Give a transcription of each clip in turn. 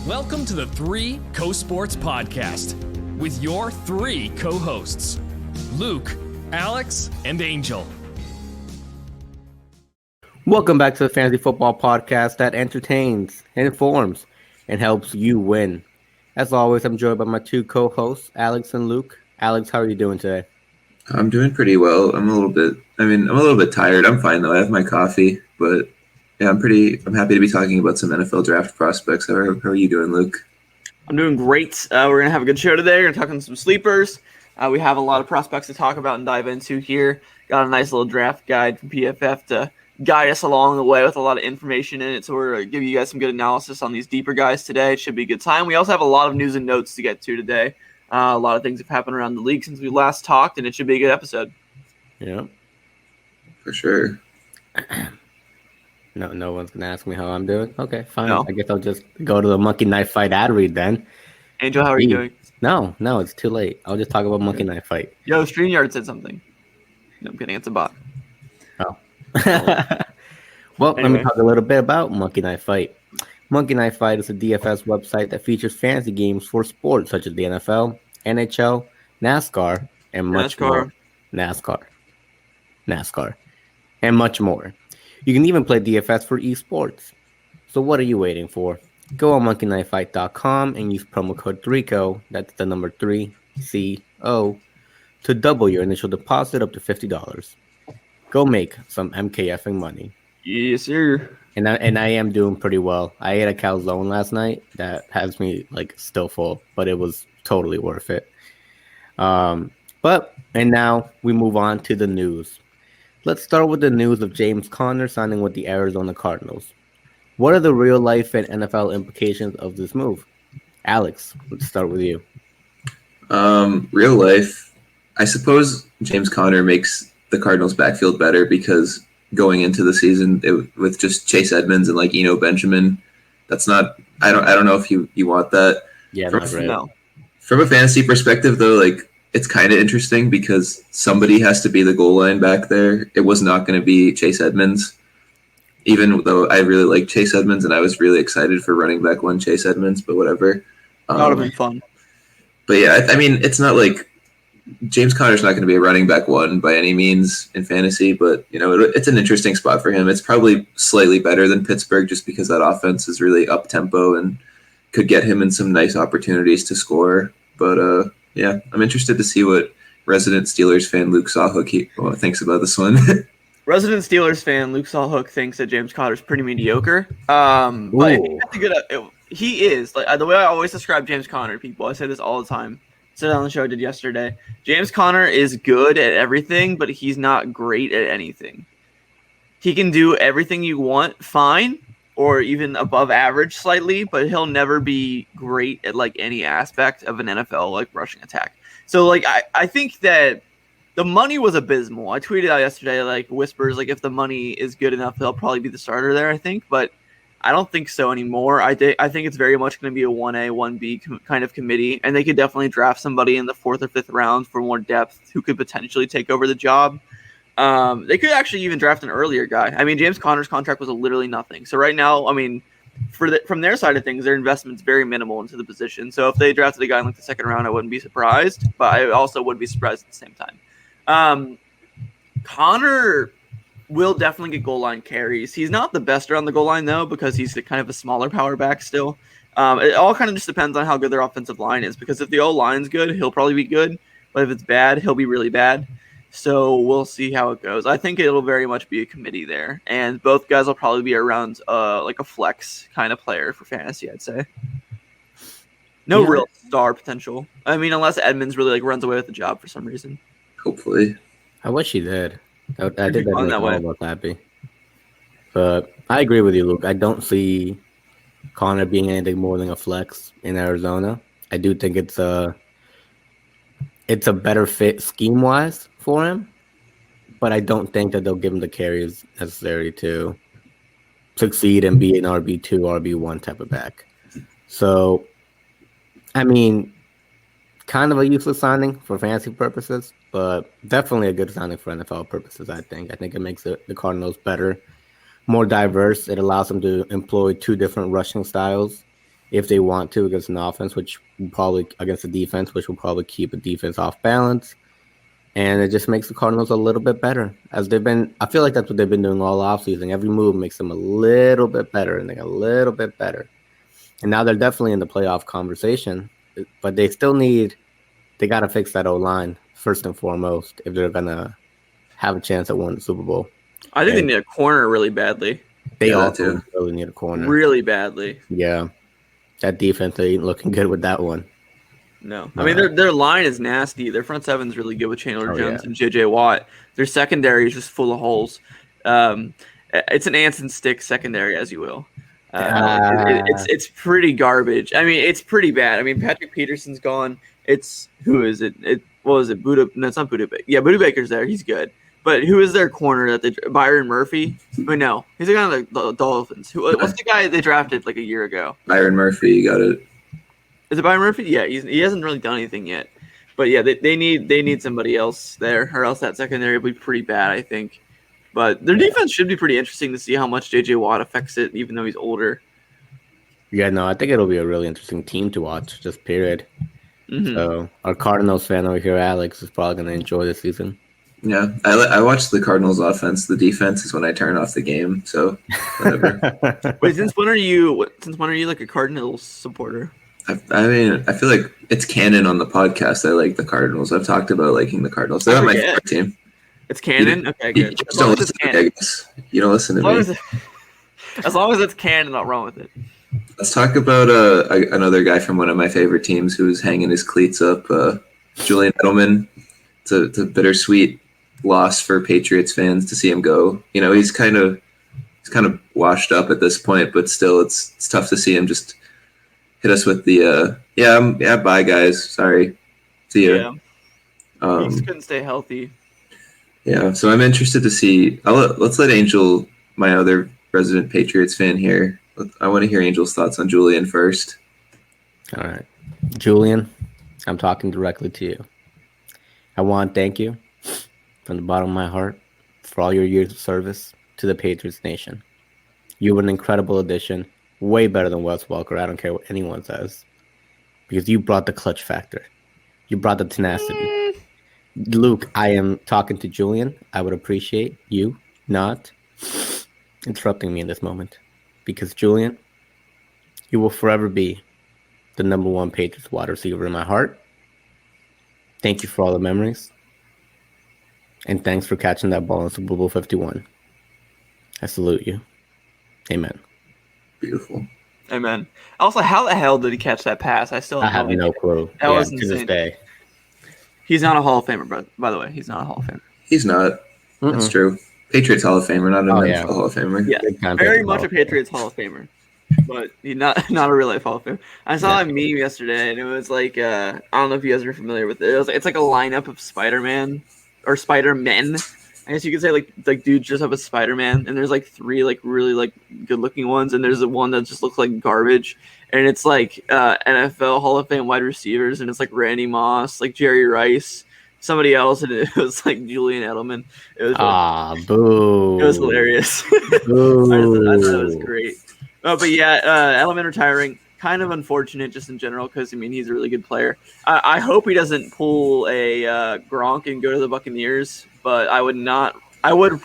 Welcome to the 3CoSports podcast with your three co-hosts, Luke, Alex, and Angel. Welcome back to the Fantasy Football Podcast that entertains, informs, and helps you win. As always, I'm joined by my two co-hosts, Alex and Luke. Alex, how are you doing today? I'm doing pretty well. I'm a little bit tired. I'm fine though. I have my coffee, but yeah, I'm happy to be talking about some NFL draft prospects. How are you doing, Luke? I'm doing great. We're going to have a good show today. We're going to talk on some sleepers. We have a lot of prospects to talk about and dive into here. Got a nice little draft guide from PFF to guide us along the way with a lot of information in it. So we're going to give you guys some good analysis on these deeper guys today. It should be a good time. We also have a lot of news and notes to get to today. A lot of things have happened around the league since we last talked, and it should be a good episode. Yeah. For sure. No one's going to ask me how I'm doing? Okay, fine. No. I guess I'll just go to the Monkey Knife Fight ad read then. Angel, how are you doing? No, it's too late. I'll just talk about Monkey Knife Fight. Yo, StreamYard said something. No, I'm kidding. It's a bot. Oh. Well, Let me talk a little bit about Monkey Knife Fight. Monkey Knife Fight is a DFS website that features fantasy games for sports such as the NFL, NHL, NASCAR, and much more. NASCAR. And much more. You can even play DFS for esports. So what are you waiting for? Go on monkeyknifefight.com and use promo code 3CO, that's the number 3CO, to double your initial deposit up to $50. Go make some MKFing money. Yes, sir. And I am doing pretty well. I ate a calzone last night that has me still full, but it was totally worth it. And now we move on to the news. Let's start with the news of James Conner signing with the Arizona Cardinals. What are the real life and NFL implications of this move? Alex, let's start with you. Real life, I suppose James Conner makes the Cardinals backfield better because going into the season with just Chase Edmonds and Eno Benjamin, that's not. I don't know if you want that. Yeah, not right. No. From a fantasy perspective, though, it's kind of interesting because somebody has to be the goal line back there. It was not going to be Chase Edmonds, even though I really like Chase Edmonds and I was really excited for running back one Chase Edmonds, but whatever. That would have been fun. But yeah, I mean, it's not like James Conner's not going to be a running back one by any means in fantasy, but it's an interesting spot for him. It's probably slightly better than Pittsburgh just because that offense is really up tempo and could get him in some nice opportunities to score. But yeah, I'm interested to see what resident Steelers fan Luke Sawhook thinks about this one. Resident Steelers fan Luke Sawhook thinks that James Conner's pretty mediocre. But he is. The way I always describe James Conner, people, I say this all the time. Said on the show I did yesterday. James Conner is good at everything, but he's not great at anything. He can do everything you want fine, or even above average slightly, but he'll never be great at any aspect of an NFL rushing attack. So I think that the money was abysmal. I tweeted out yesterday whispers if the money is good enough, he'll probably be the starter there, I think, but I don't think so anymore. I think it's very much going to be a 1A, 1B kind of committee, and they could definitely draft somebody in the 4th or 5th round for more depth who could potentially take over the job. They could actually even draft an earlier guy. I mean, James Conner's contract was literally nothing. So right now, I mean, from their side of things, their investment's very minimal into the position. So if they drafted a guy in the 2nd round, I wouldn't be surprised, but I also would be surprised at the same time. Conner will definitely get goal line carries. He's not the best around the goal line, though, because he's kind of a smaller power back still. It all kind of just depends on how good their offensive line is, because if the O-line's good, he'll probably be good, but if it's bad, he'll be really bad. So we'll see how it goes. I think it'll very much be a committee there, and both guys will probably be around a flex kind of player for fantasy, I'd say. No real star potential. I mean, unless Edmonds really runs away with the job for some reason. Hopefully. I wish he did. I did that make all of us happy. But I agree with you, Luke. I don't see Conner being anything more than a flex in Arizona. I do think it's a better fit scheme-wise for him, but I don't think that they'll give him the carries necessary to succeed and be an RB2, RB1 type of back. So, I mean, kind of a useless signing for fantasy purposes, but definitely a good signing for NFL purposes, I think. I think it makes the Cardinals better, more diverse. It allows them to employ two different rushing styles if they want to against an offense, which will probably against a defense, which will probably keep a defense off balance. And it just makes the Cardinals a little bit better, as they've been. I feel like that's what they've been doing all offseason. Every move makes them a little bit better, and they get a little bit better. And now they're definitely in the playoff conversation, but they still need. They got to fix that O-line first and foremost if they're gonna have a chance at winning the Super Bowl. I think they need a corner really badly. They also really need a corner really badly. Yeah, that defense ain't looking good with that one. No, I mean their line is nasty. Their front seven's really good with Chandler Jones and J.J. Watt. Their secondary is just full of holes. It's an ants and sticks secondary, as you will. It's pretty garbage. I mean, it's pretty bad. I mean, Patrick Peterson's gone. Who is it? What was it? Buda? No, it's not Buda Baker. Yeah, Buda Baker's there. He's good. But who is their corner? Byron Murphy? But no, he's the guy on the Dolphins. What's the guy they drafted like a year ago? Byron Murphy, you got it. Is it Byron Murphy? Yeah, he hasn't really done anything yet. But yeah, they need somebody else there, or else that secondary will be pretty bad, I think. But their defense should be pretty interesting to see how much J.J. Watt affects it, even though he's older. Yeah, no, I think it'll be a really interesting team to watch, just period. Mm-hmm. So our Cardinals fan over here, Alex, is probably going to enjoy this season. Yeah, I watch the Cardinals offense. The defense is when I turn off the game, so whatever. Wait, since when are you like a Cardinals supporter? I mean, I feel like it's canon on the podcast. I like the Cardinals. I've talked about liking the Cardinals. They're not my favorite team. It's canon? Okay, good. You just don't listen to me, I guess. You don't listen to me. As long as it's canon, not wrong with it. Let's talk about another guy from one of my favorite teams who's hanging his cleats up, Julian Edelman. It's a bittersweet loss for Patriots fans to see him go. You know, he's kind of washed up at this point, but still, it's tough to see him just hit us with the bye guys. Sorry, see ya. Yeah. He couldn't stay healthy. Yeah, so I'm interested to see. Let's let Angel, my other resident Patriots fan here. I want to hear Angel's thoughts on Julian first. All right, Julian, I'm talking directly to you. I want to thank you from the bottom of my heart for all your years of service to the Patriots nation. You were an incredible addition, way better than Wes Welker. I don't care what anyone says, because you brought the clutch factor. You brought the tenacity. Luke, I am talking to Julian. I would appreciate you not interrupting me in this moment, because Julian, you will forever be the number one Patriots wide receiver in my heart. Thank you for all the memories. And thanks for catching that ball in Super Bowl 51. I salute you. Amen. Beautiful. Amen. Also, how the hell did he catch that pass? I have no clue. That was insane. To this day. He's not a Hall of Famer, by the way. He's not a Hall of Famer. He's not. That's true. Patriots Hall of Famer, not an NFL Hall of Famer. Yeah, very much a Patriots Hall of Famer. But he's not a real life Hall of Famer. I saw a meme yesterday, and it was like, I don't know if you guys are familiar with it. It's like a lineup of Spider-Man, or Spider-Men. I guess you could say like dudes dressed up as Spider-Man, and there's like three like really like good looking ones, and there's the one that just looks like garbage, and it's like NFL Hall of Fame wide receivers, and it's like Randy Moss, like Jerry Rice, somebody else, and it was like Julian Edelman. It was boo! It was hilarious. Boo. I thought it was great. But yeah, Edelman retiring, kind of unfortunate just in general, because I mean he's a really good player. I hope he doesn't pull a Gronk and go to the Buccaneers. But I would not. I would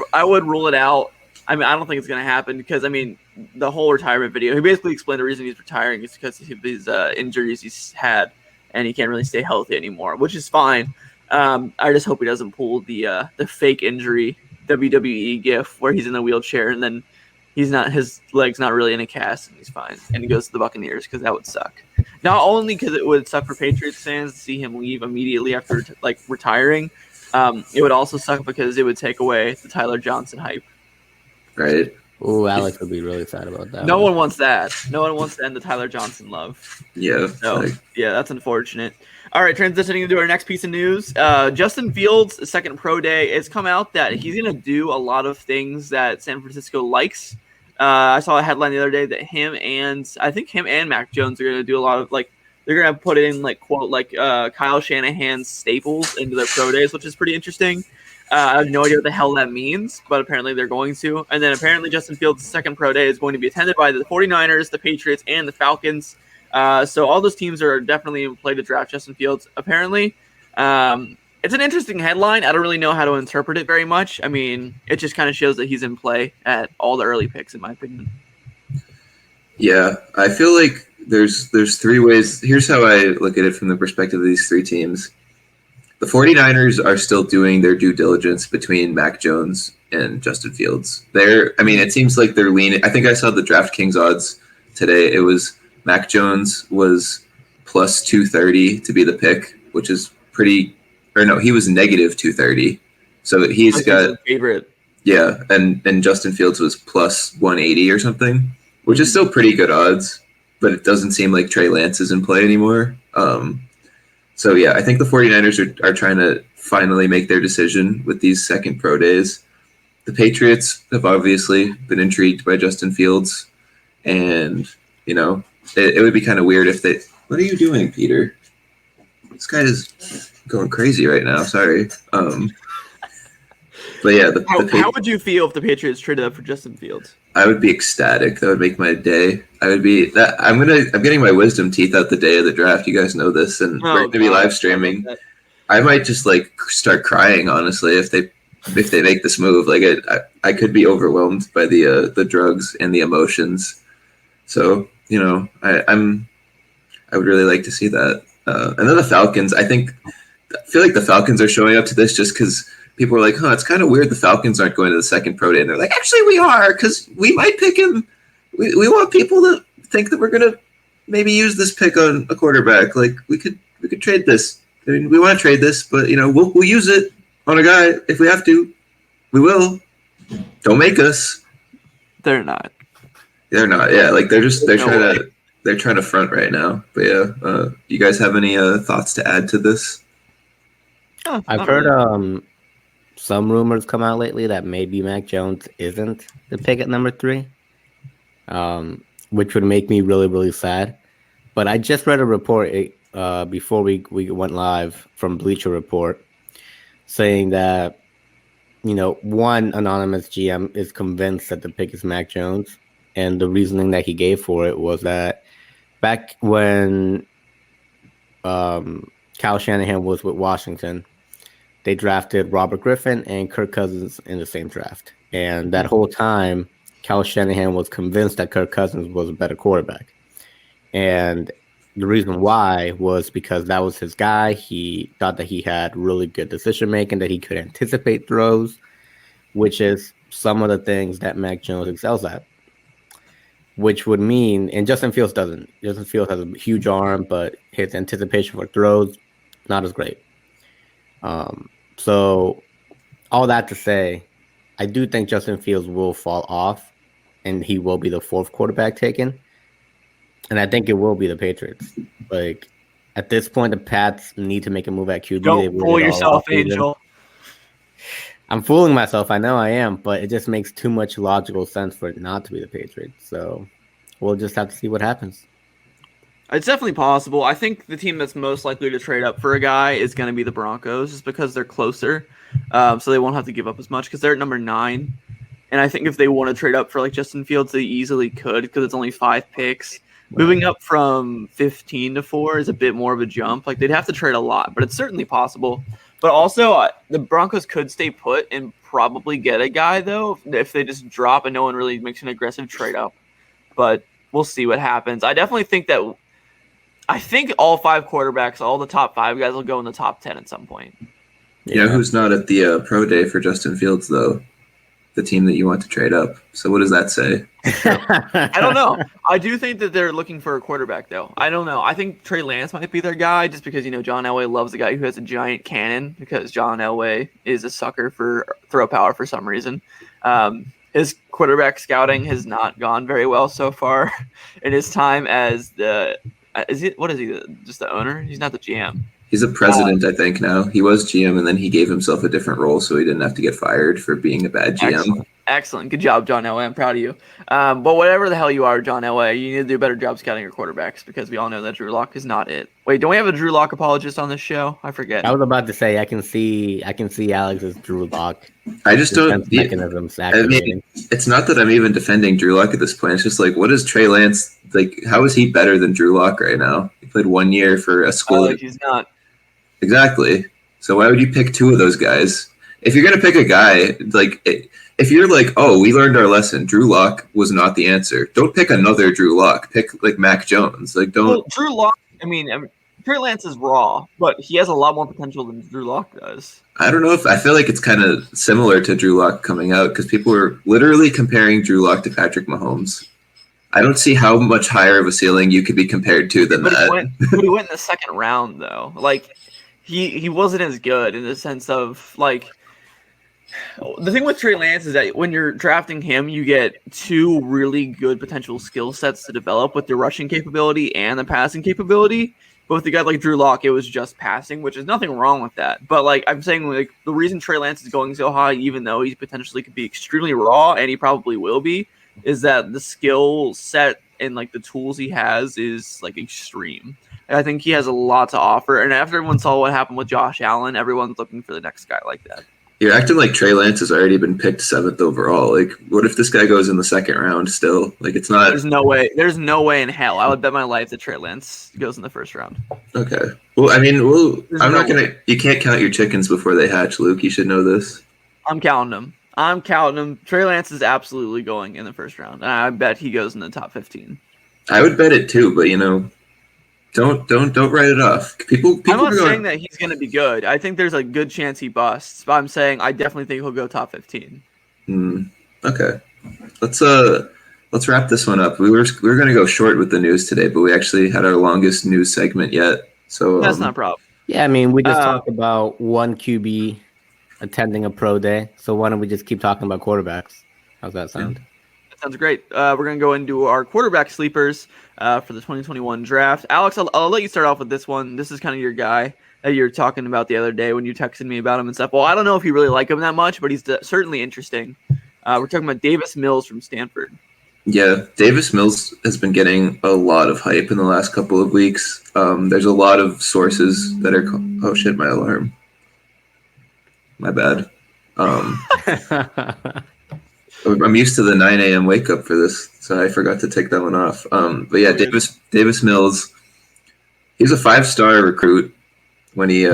rule it out. I mean, I don't think it's going to happen because I mean, the whole retirement video. He basically explained the reason he's retiring is because of his injuries he's had, and he can't really stay healthy anymore, which is fine. I just hope he doesn't pull the fake injury WWE gif where he's in a wheelchair and then his leg's not really in a cast and he's fine and he goes to the Buccaneers, because that would suck. Not only because it would suck for Patriots fans to see him leave immediately after like retiring. It would also suck because it would take away the Tyler Johnson hype. Right. Oh, Alex would be really sad about that. No one wants that. No one wants to end the Tyler Johnson love. Yeah. So, yeah, that's unfortunate. All right, transitioning into our next piece of news. Justin Fields' second pro day. It's come out that he's going to do a lot of things that San Francisco likes. I saw a headline the other day that him and Mac Jones are going to do a lot of like, they're going to put in like quote like Kyle Shanahan's staples into their pro days, which is pretty interesting. I have no idea what the hell that means, but apparently they're going to. And then apparently Justin Fields' second pro day is going to be attended by the 49ers, the Patriots, and the Falcons. So all those teams are definitely in play to draft Justin Fields. Apparently, it's an interesting headline. I don't really know how to interpret it very much. I mean, it just kind of shows that he's in play at all the early picks, in my opinion. Yeah, I feel like there's three ways. Here's how I look at it from the perspective of these three teams. The 49ers are still doing their due diligence between Mac Jones and Justin Fields. It seems like they're leaning. I think I saw the DraftKings odds today. It was Mac Jones was plus 230 to be the pick, which is pretty. Or no, he was negative 230. So he's got favorite. Yeah, and Justin Fields was plus 180 or something, which is still pretty good odds, but it doesn't seem like Trey Lance is in play anymore. So, yeah, I think the 49ers are trying to finally make their decision with these second pro days. The Patriots have obviously been intrigued by Justin Fields, and, it would be kind of weird if they – what are you doing, Peter? This guy is going crazy right now. Sorry. But, yeah. How would you feel if the Patriots traded up for Justin Fields? I would be ecstatic. That would make my day. I'm getting my wisdom teeth out the day of the draft. You guys know this, and we're going to be live streaming. I might just start crying, honestly, if they make this move. Like I could be overwhelmed by the drugs and the emotions. So I would really like to see that. And then the Falcons. I feel like the Falcons are showing up to this just because people are like, it's kind of weird the Falcons aren't going to the second pro day. And they're like, actually, we are, because we might pick him. We want people to think that we're going to maybe use this pick on a quarterback. Like, we could trade this. I mean, we want to trade this, but, we'll use it on a guy if we have to. We will. Don't make us. They're not. They're not, yeah. Like, they're trying to front right now. But, yeah, you guys have any thoughts to add to this? I've heard some rumors come out lately that maybe Mac Jones isn't the pick at number 3, which would make me really, really sad. But I just read a report before we went live from Bleacher Report saying that, one anonymous GM is convinced that the pick is Mac Jones. And the reasoning that he gave for it was that back when Kyle Shanahan was with Washington, they drafted Robert Griffin and Kirk Cousins in the same draft. And that whole time, Kyle Shanahan was convinced that Kirk Cousins was a better quarterback. And the reason why was because that was his guy. He thought that he had really good decision-making, that he could anticipate throws, which is some of the things that Mac Jones excels at. Which would mean, and Justin Fields doesn't. Justin Fields has a huge arm, but his anticipation for throws, not as great. So all that to say, I do think Justin Fields will fall off and he will be the 4th quarterback taken. And I think it will be the Patriots. Like, at this point, the Pats need to make a move at QB. Don't fool yourself, Angel. I'm fooling myself. I know I am, but it just makes too much logical sense for it not to be the Patriots. So we'll just have to see what happens. It's definitely possible. I think the team that's most likely to trade up for a guy is going to be the Broncos, just because they're closer, so they won't have to give up as much because they're at number 9. And I think if they want to trade up for Justin Fields, they easily could because it's only 5 picks. Right. Moving up from 15 to 4 is a bit more of a jump. They'd have to trade a lot, but it's certainly possible. But also, the Broncos could stay put and probably get a guy, though, if they just drop and no one really makes an aggressive trade up. But we'll see what happens. I definitely think that all 5 quarterbacks, all the top 5 guys will go in the top 10 at some point. Yeah, who's not at the pro day for Justin Fields, though? The team that you want to trade up. So what does that say? I don't know. I do think that they're looking for a quarterback, though. I don't know. I think Trey Lance might be their guy just because, John Elway loves a guy who has a giant cannon because John Elway is a sucker for throw power for some reason. His quarterback scouting has not gone very well so far in his time as just the owner? He's not the GM. He's a president, I think, now. He was GM, and then he gave himself a different role so he didn't have to get fired for being a bad GM. Excellent. Good job, John Elway. I'm proud of you. But whatever the hell you are, John Elway, you need to do a better job scouting your quarterbacks because we all know that Drew Lock is not it. Wait, don't we have a Drew Lock apologist on this show? I forget. I was about to say I can see Alex's Drew Lock. I just don't. Mechanisms I mean, it's not that I'm even defending Drew Lock at this point. It's just like, what is Trey Lance like? How is he better than Drew Lock right now? He played 1 year for a school. He's not. Exactly. So why would you pick two of those guys? If you're gonna pick a guy, like if you're like, oh, we learned our lesson, Drew Lock was not the answer. Don't pick another Drew Lock. Pick like Mac Jones. Like don't. Well, Drew Lock. I mean, Trey Lance is raw, but he has a lot more potential than Drew Lock does. I don't know if I feel like it's kind of similar to Drew Lock coming out because people were literally comparing Drew Lock to Patrick Mahomes. I don't see how much higher of a ceiling you could be compared to than that. He went in the second round though. Like he wasn't as good in the sense of like. The thing with Trey Lance is that when you're drafting him, you get two really good potential skill sets to develop with the rushing capability and the passing capability. But with a guy like Drew Lock, it was just passing, which is nothing wrong with that. But like I'm saying, like the reason Trey Lance is going so high, even though he potentially could be extremely raw, and he probably will be, is that the skill set and like the tools he has is like extreme. And I think he has a lot to offer. And after everyone saw what happened with Josh Allen, everyone's looking for the next guy like that. You're acting like Trey Lance has already been picked 7th overall. Like, what if this guy goes in the 2nd round still? Like, it's not. There's no way. There's no way in hell. I would bet my life that Trey Lance goes in the 1st round. Okay. Well, I mean, I'm not going to. You can't count your chickens before they hatch, Luke. You should know this. I'm counting them. Trey Lance is absolutely going in the 1st round. And I bet he goes in the top 15. I would bet it too, but, you know. Don't write it off. People I'm not saying that he's going to be good. I think there's a good chance he busts, but I'm saying I definitely think he'll go top 15. Okay. Let's wrap this one up. We were going to go short with the news today, but we actually had our longest news segment yet. So that's not a problem. Yeah, I mean, we just talked about one QB attending a pro day. So why don't we just keep talking about quarterbacks? How's that sound? Sounds great. We're going to go into our quarterback sleepers for the 2021 draft. Alex, I'll let you start off with this one. This is kind of your guy that you were talking about the other day when you texted me about him and stuff. Well, I don't know if you really like him that much, but he's certainly interesting. We're talking about Davis Mills from Stanford. Yeah, Davis Mills has been getting a lot of hype in the last couple of weeks. There's a lot of sources that are oh shit, my alarm. My bad. I'm used to the 9 a.m. wake up for this, so I forgot to take that one off. But yeah, Davis Mills, he was a 5-star recruit when he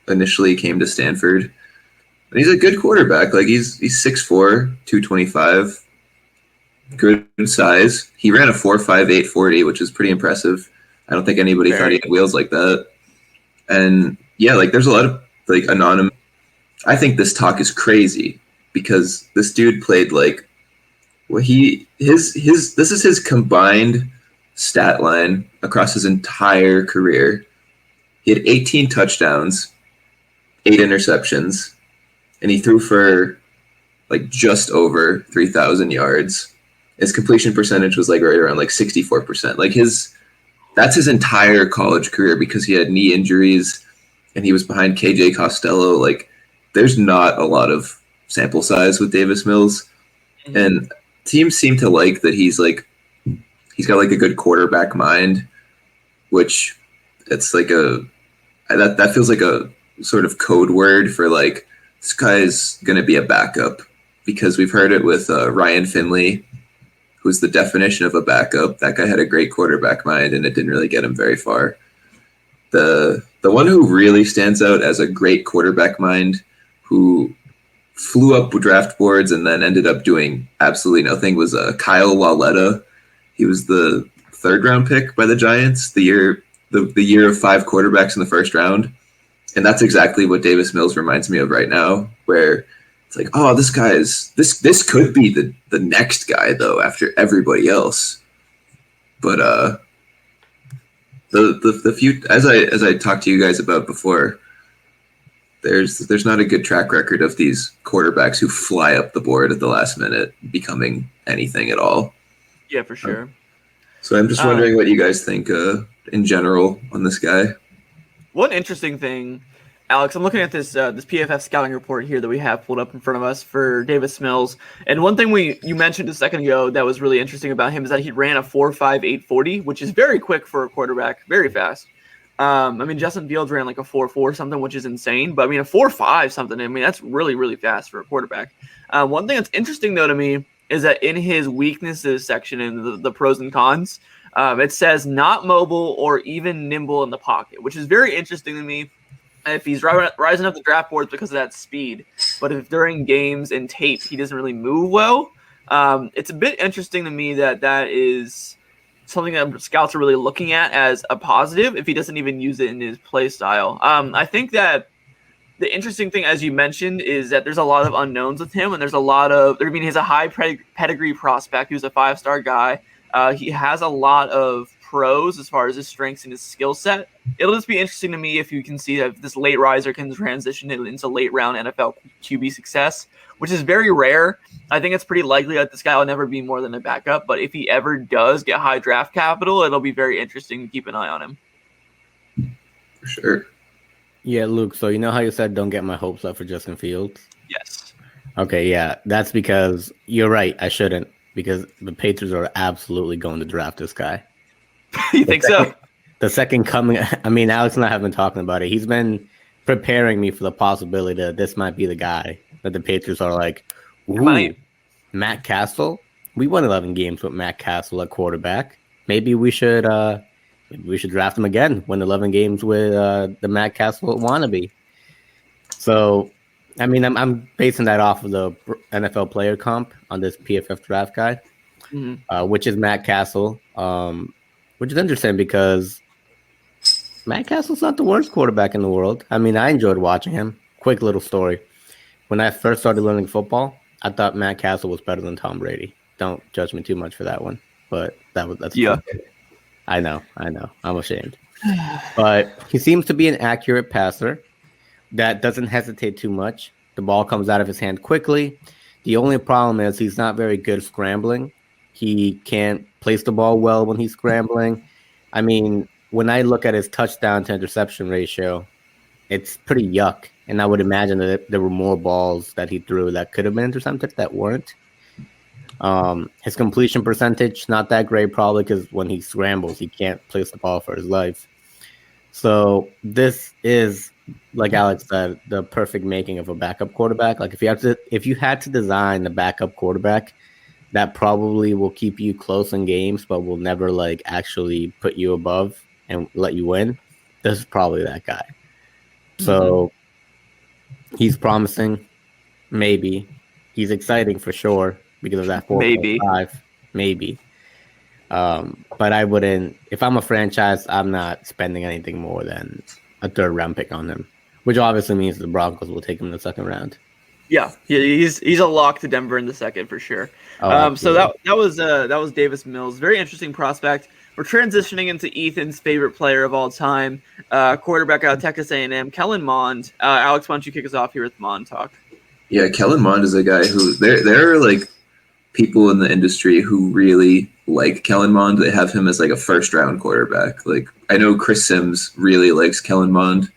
initially came to Stanford. And he's a good quarterback. Like he's 6'4", 225, good size. He ran a 4.58 40, which is pretty impressive. I don't think anybody thought he had wheels like that. And yeah, like there's a lot of like anonymous. I think this talk is crazy. Because this dude played like, well, this is his combined stat line across his entire career. He had 18 touchdowns, 8 interceptions, and he threw for like just over 3,000 yards. His completion percentage was like right around like 64%. Like that's his entire college career because he had knee injuries and he was behind KJ Costello. Like there's not a lot of sample size with Davis Mills, and teams seem to like that he's got like a good quarterback mind, which it's like that feels like a sort of code word for like this guy's gonna be a backup because we've heard it with Ryan Finley, who's the definition of a backup. That guy had a great quarterback mind, and it didn't really get him very far. The one who really stands out as a great quarterback mind, who flew up draft boards and then ended up doing absolutely nothing, was Kyle Lauletta. He was the 3rd round pick by the Giants the year of 5 quarterbacks in the 1st round. And that's exactly what Davis Mills reminds me of right now, where it's like, oh, this guy is this could be the next guy though after everybody else. But the few as I talked to you guys about before, there's not a good track record of these quarterbacks who fly up the board at the last minute becoming anything at all. Yeah, for sure. So I'm just wondering what you guys think in general on this guy. One interesting thing Alex, I'm looking at this PFF scouting report here that we have pulled up in front of us for Davis Mills. And one thing you mentioned a second ago that was really interesting about him is that he ran a 4.5 840, which is very quick for a quarterback, very fast. I mean, Justin Fields ran like a 4.4 something, which is insane. But I mean, a 4.5 something, I mean, that's really, really fast for a quarterback. One thing that's interesting, though, to me is that in his weaknesses section in the pros and cons, it says not mobile or even nimble in the pocket, which is very interesting to me. If he's rising up the draft boards because of that speed, but if during games and tape he doesn't really move well, it's a bit interesting to me that is something that scouts are really looking at as a positive if he doesn't even use it in his play style. I think that the interesting thing, as you mentioned, is that there's a lot of unknowns with him, and there's a lot of – I mean, he's a high pedigree prospect. He was a 5-star guy. He has a lot of pros as far as his strengths and his skill set. It'll just be interesting to me if you can see that this late riser can transition it into late round NFL QB success, which is very rare. I think it's pretty likely that this guy will never be more than a backup, but if he ever does get high draft capital, it'll be very interesting to keep an eye on him. For sure. Yeah, Luke, so you know how you said don't get my hopes up for Justin Fields? Yes. Okay, yeah, that's because you're right, I shouldn't, because the Patriots are absolutely going to draft this guy. You think so? The second coming, I mean, Alex and I have been talking about it. He's been preparing me for the possibility that this might be the guy that the Patriots are like, ooh, Matt Castle? We won 11 games with Matt Castle at quarterback. Maybe we should draft him again, win 11 games with the Matt Castle wannabe. So, I mean, I'm basing that off of the NFL player comp on this PFF draft guide, which is Matt Castle, which is interesting because Matt Castle's not the worst quarterback in the world. I mean, I enjoyed watching him. Quick little story. When I first started learning football, I thought Matt Castle was better than Tom Brady. Don't judge me too much for that one, but that's yeah. I know. I'm ashamed. But he seems to be an accurate passer that doesn't hesitate too much. The ball comes out of his hand quickly. The only problem is he's not very good scrambling. He can't place the ball well when he's scrambling. I mean, when I look at his touchdown to interception ratio, it's pretty yuck. And I would imagine that there were more balls that he threw that could have been intercepted that weren't. His completion percentage, not that great, probably because when he scrambles, he can't place the ball for his life. So this is, like Alex said, the perfect making of a backup quarterback. Like if you had to design the backup quarterback that probably will keep you close in games, but will never like actually put you above and let you win, this is probably that guy. So he's promising, maybe. He's exciting for sure because of that 4.5, maybe. But I wouldn't. If I'm a franchise, I'm not spending anything more than a third round pick on him, which obviously means the Broncos will take him in the second round. Yeah, he's a lock to Denver in the second for sure. So that was Davis Mills, very interesting prospect. We're transitioning into Ethan's favorite player of all time, quarterback out of Texas A&M, Kellen Mond. Alex, why don't you kick us off here with Mond talk? Yeah, Kellen Mond is a guy who there are like people in the industry who really like Kellen Mond. They have him as like a first round quarterback. Like I know Chris Sims really likes Kellen Mond.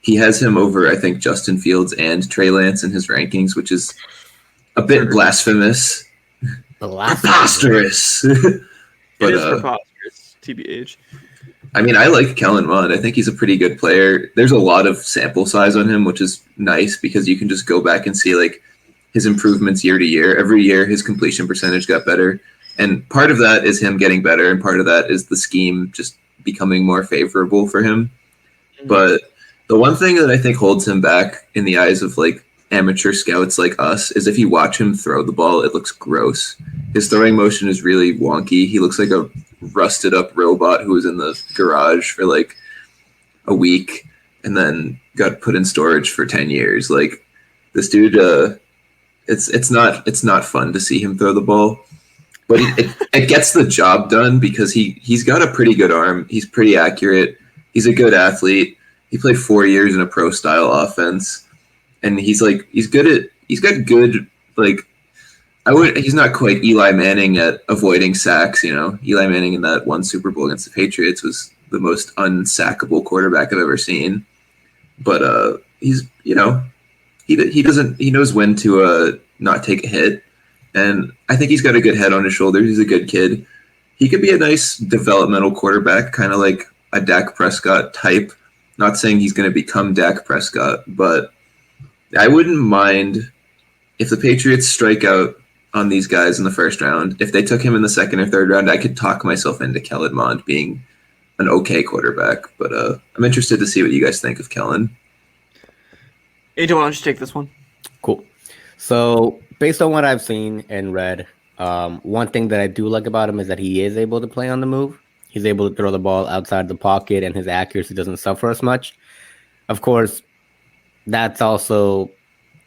He has him over, I think, Justin Fields and Trey Lance in his rankings, which is a bit blasphemous. Preposterous. But, it is preposterous, TBH. I mean, I like Kellen Mond. I think he's a pretty good player. There's a lot of sample size on him, which is nice because you can just go back and see like his improvements year to year. Every year, his completion percentage got better. And part of that is him getting better, and part of that is the scheme just becoming more favorable for him. But the one thing that I think holds him back in the eyes of like amateur scouts like us is if you watch him throw the ball, it looks gross. His throwing motion is really wonky. He looks like a rusted up robot who was in the garage for like a week and then got put in storage for 10 years. Like this dude, it's not fun to see him throw the ball, but it gets the job done because he's got a pretty good arm. He's pretty accurate. He's a good athlete. He played 4 years in a pro style offense, and he's got good, like, he's not quite Eli Manning at avoiding sacks. You know, Eli Manning in that one Super Bowl against the Patriots was the most unsackable quarterback I've ever seen. But he's he knows when to not take a hit, and I think he's got a good head on his shoulders. He's a good kid. He could be a nice developmental quarterback, kind of like a Dak Prescott type. Not saying he's going to become Dak Prescott, but I wouldn't mind if the Patriots strike out on these guys in the first round. If they took him in the second or third round, I could talk myself into Kellen Mond being an okay quarterback. But I'm interested to see what you guys think of Kellen. AJ, why don't you take this one? Cool. So based on what I've seen and read, one thing that I do like about him is that he is able to play on the move. He's able to throw the ball outside the pocket, and his accuracy doesn't suffer as much. Of course, that's also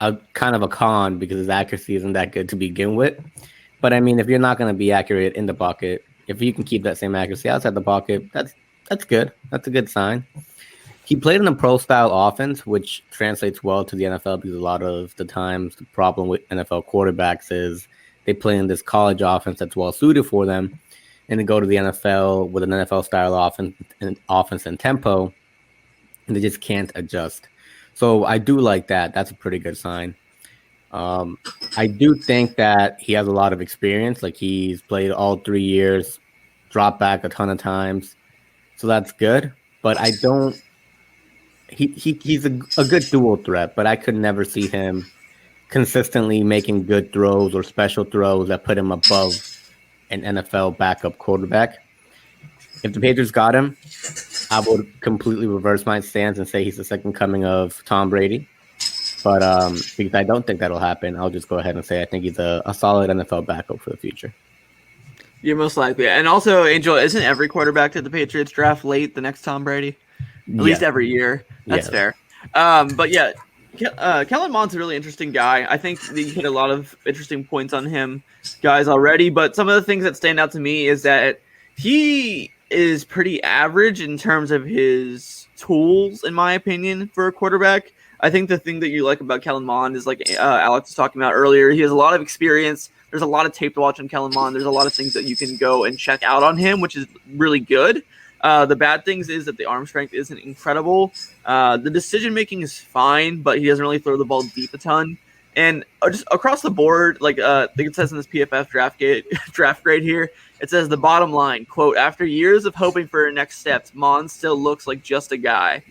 a kind of a con because his accuracy isn't that good to begin with. But I mean, if you're not going to be accurate in the pocket, if you can keep that same accuracy outside the pocket, that's good. That's a good sign. He played in a pro-style offense, which translates well to the NFL because a lot of the times the problem with NFL quarterbacks is they play in this college offense that's well-suited for them, and they go to the NFL with an NFL-style offense and tempo, and they just can't adjust. So I do like that. That's a pretty good sign. I do think that he has a lot of experience. Like, he's played all 3 years, dropped back a ton of times. So that's good. But I don't... He's a good dual threat, but I could never see him consistently making good throws or special throws that put him above an NFL backup quarterback. If the Patriots got him, I would completely reverse my stance and say he's the second coming of Tom Brady. But because I don't think that'll happen, I'll just go ahead and say I think he's a solid NFL backup for the future. You're most likely. And also, Angel, isn't every quarterback that the Patriots draft late the next Tom Brady? At least every year. That's fair. But yeah, Kellen Mond's a really interesting guy. I think that you hit a lot of interesting points on him, guys, already. But some of the things that stand out to me is that he is pretty average in terms of his tools, in my opinion, for a quarterback. I think the thing that you like about Kellen Mond is, like Alex was talking about earlier, he has a lot of experience. There's a lot of tape to watch on Kellen Mond. There's a lot of things that you can go and check out on him, which is really good. The bad things is that the arm strength isn't incredible. The decision-making is fine, but he doesn't really throw the ball deep a ton. And just across the board, like I think it says in this PFF draft grade here, it says the bottom line, quote, after years of hoping for her next steps, Mond still looks like just a guy.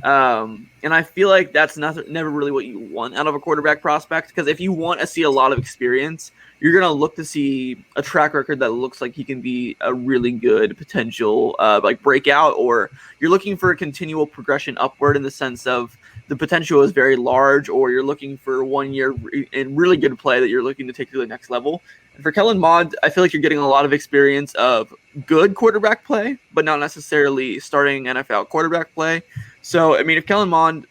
And I feel like that's never really what you want out of a quarterback prospect, because if you want to see a lot of experience, you're going to look to see a track record that looks like he can be a really good potential like breakout, or you're looking for a continual progression upward in the sense of the potential is very large, or you're looking for 1 year in really good play that you're looking to take to the next level. And for Kellen Mond, I feel like you're getting a lot of experience of good quarterback play, but not necessarily starting NFL quarterback play. So, I mean, if Kellen Mond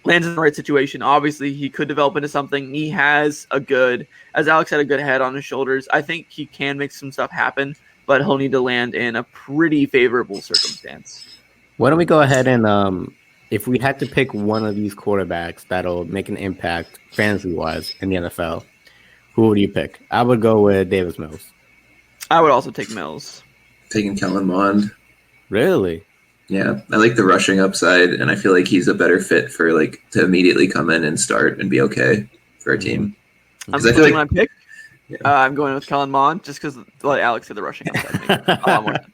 lands in the right situation, obviously he could develop into something. He has as Alex said, a good head on his shoulders. I think he can make some stuff happen, but he'll need to land in a pretty favorable circumstance. Why don't we go ahead and, if we had to pick one of these quarterbacks that'll make an impact fantasy-wise in the NFL, who would you pick? I would go with Davis Mills. I would also take Mills. Taking Kellen Mond. Really? Yeah, I like the rushing upside, and I feel like he's a better fit for to immediately come in and start and be okay for a team. I'm feel my pick. Yeah. I'm going with Kellen Mond just because, like Alex said, the rushing upside.